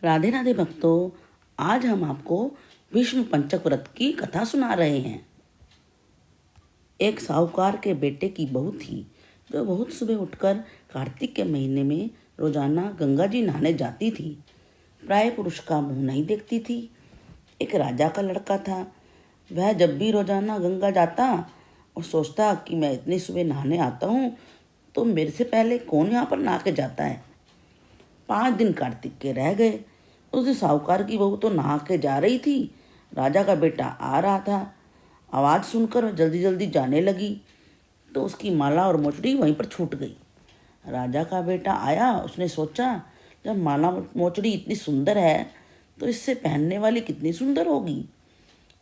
राधे राधे भक्तों, आज हम आपको भीष्म पंचक व्रत की कथा सुना रहे हैं। एक साहूकार के बेटे की बहू थी जो बहुत सुबह उठकर कार्तिक के महीने में रोजाना गंगा जी नहाने जाती थी। प्राय पुरुष का मुंह नहीं देखती थी। एक राजा का लड़का था। वह जब भी रोजाना गंगा जाता और सोचता कि मैं इतनी सुबह नहाने आता हूँ तो मेरे से पहले कौन यहाँ पर नहा के जाता है। 5 दिन कार्तिक के रह गए। उस दिन साहूकार की बहू तो नहा के जा रही थी। राजा का बेटा आ रहा था। आवाज़ सुनकर जल्दी जल्दी जाने लगी तो उसकी माला और मोचड़ी वहीं पर छूट गई। राजा का बेटा आया। उसने सोचा, जब माला मोचड़ी इतनी सुंदर है तो इससे पहनने वाली कितनी सुंदर होगी।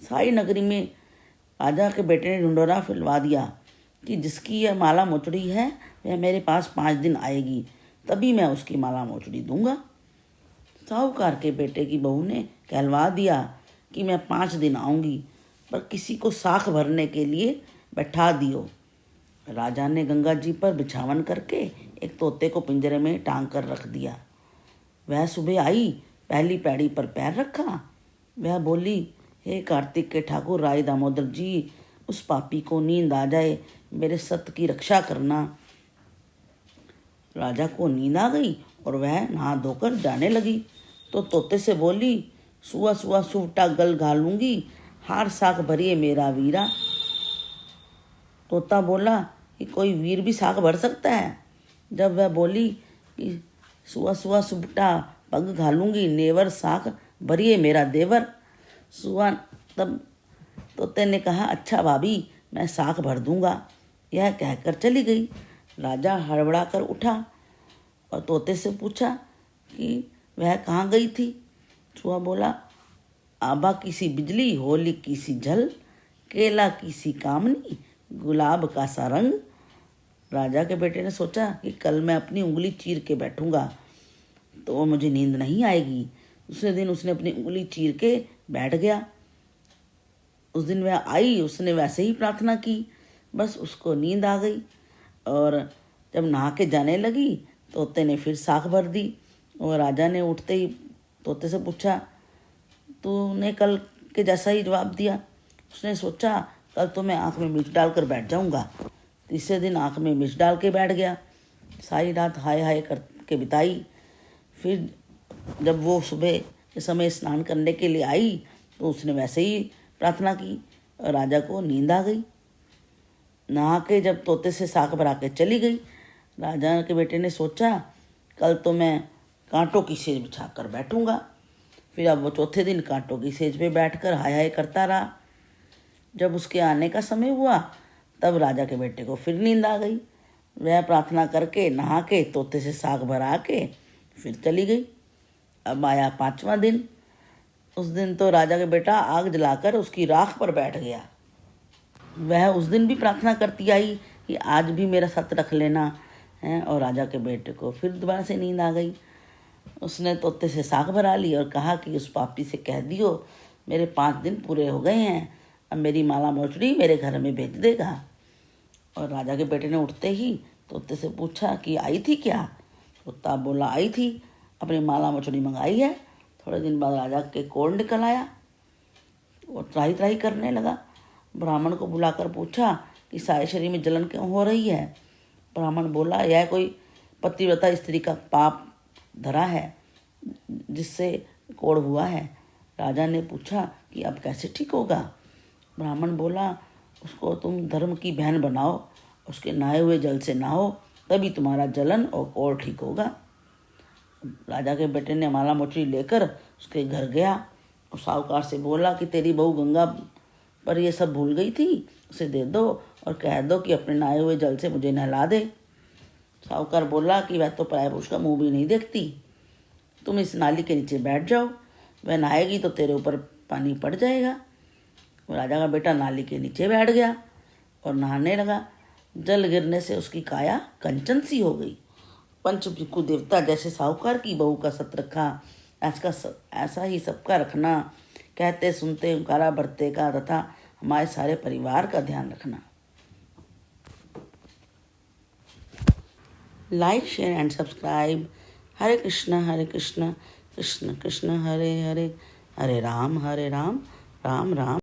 सारी नगरी में राजा के बेटे ने ढिंढोरा फैलवा दिया कि जिसकी यह माला मोचड़ी है वह मेरे पास 5 दिन आएगी, तभी मैं उसकी माला मोचड़ी दूंगा। साहूकार के बेटे की बहू ने कहलवा दिया कि मैं 5 दिन आऊंगी, पर किसी को साख भरने के लिए बैठा दियो। राजा ने गंगा जी पर बिछावन करके एक तोते को पिंजरे में टांग कर रख दिया। वह सुबह आई, पहली पैड़ी पर पैर रखा। वह बोली, हे कार्तिक के ठाकुर राय दामोदर जी, उस पापी को नींद आ जाए, मेरे सत्य की रक्षा करना। राजा को नींद आ गई और वह नहा धोकर जाने लगी तो तोते से बोली, सुआ सुआ सुवटा गल घालूंगी, हार साख भरिए मेरा वीरा। तोता बोला कि कोई वीर भी साख भर सकता है। जब वह बोली कि सुआ सुआ सुवटा पग घालूंगी, नेवर साख भरिए मेरा देवर। सुआ तब तोते ने कहा, अच्छा भाभी, मैं साख भर दूंगा। यह कहकर चली गई। राजा हड़बड़ा कर उठा और तोते से पूछा कि वह कहाँ गई थी। सुआ बोला, आबा की सी बिजली, होली की सी झल, केला की सी कामनी, गुलाब का सा रंग। राजा के बेटे ने सोचा कि कल मैं अपनी उंगली चीर के बैठूंगा तो मुझे नींद नहीं आएगी। दूसरे दिन उसने अपनी उंगली चीर के बैठ गया। उस दिन वह आई, उसने वैसे ही प्रार्थना की, बस उसको नींद आ गई। और जब नहा के जाने लगी तोते ने फिर साख भर दी। और राजा ने उठते ही तोते से पूछा, तूने कल के जैसा ही जवाब दिया। उसने सोचा, कल तो मैं आँख में मिर्च डालकर बैठ जाऊंगा। तीसरे दिन आँख में मिर्च डाल के बैठ गया। सारी रात हाय हाय करके बिताई। फिर जब वो सुबह के समय स्नान करने के लिए आई तो उसने वैसे ही प्रार्थना की और राजा को नींद आ गई। नहा के जब तोते से साख भरा के चली गई, राजा के बेटे ने सोचा, कल तो मैं कांटों की सेज बिछा कर बैठूंगा। फिर अब वो चौथे दिन कांटों की सेज पे बैठकर हाय हाय करता रहा। जब उसके आने का समय हुआ तब राजा के बेटे को फिर नींद आ गई। वह प्रार्थना करके नहा के तोते से साग भरा के फिर चली गई। अब आया 5वां दिन। उस दिन तो राजा का बेटा आग जलाकर उसकी राख पर बैठ गया। वह उस दिन भी प्रार्थना करती आई कि आज भी मेरा सत्य रख लेना है। और राजा के बेटे को फिर दोबारा से नींद आ गई। उसने तोते से साख भरा ली और कहा कि उस पापी से कह दियो, मेरे 5 दिन पूरे हो गए हैं, अब मेरी माला मोचड़ी मेरे घर में भेज देगा। और राजा के बेटे ने उठते ही तोते से पूछा कि आई थी क्या। तोता बोला, आई थी, अपनी माला मोचड़ी मंगाई है। थोड़े दिन बाद राजा के कोढ़ निकल आया। वो त्राही त्राही करने लगा। ब्राह्मण को बुलाकर पूछा कि सारे शरीर में जलन क्यों हो रही है। ब्राह्मण बोला, यह कोई पतिव्रता स्त्री का पाप धरा है जिससे कोढ़ हुआ है। राजा ने पूछा कि अब कैसे ठीक होगा। ब्राह्मण बोला, उसको तुम धर्म की बहन बनाओ, उसके नहाए हुए जल से नहाओ, तभी तुम्हारा जलन और कोढ़ ठीक होगा। राजा के बेटे ने माला मोचड़ी लेकर उसके घर गया और साहूकार से बोला कि तेरी बहू गंगा पर ये सब भूल गई थी, उसे दे दो और कह दो कि अपने नहाए हुए जल से मुझे नहला दे। साहूकार बोला कि वह तो पराये पुरुष का मुंह भी नहीं देखती, तुम इस नाली के नीचे बैठ जाओ, वह नहाएगी तो तेरे ऊपर पानी पड़ जाएगा। राजा का बेटा नाली के नीचे बैठ गया और नहाने लगा। जल गिरने से उसकी काया कंचन सी हो गई। पंचभिक्षु देवता जैसे साहूकार की बहू का सत रखा, ऐसा ही सबका रखना। कहते सुनते हुंकारा भरते का तथा हमारे सारे परिवार का ध्यान रखना। Like, share and subscribe. Hare Krishna Krishna Krishna Hare Hare, Hare Ram Ram Ram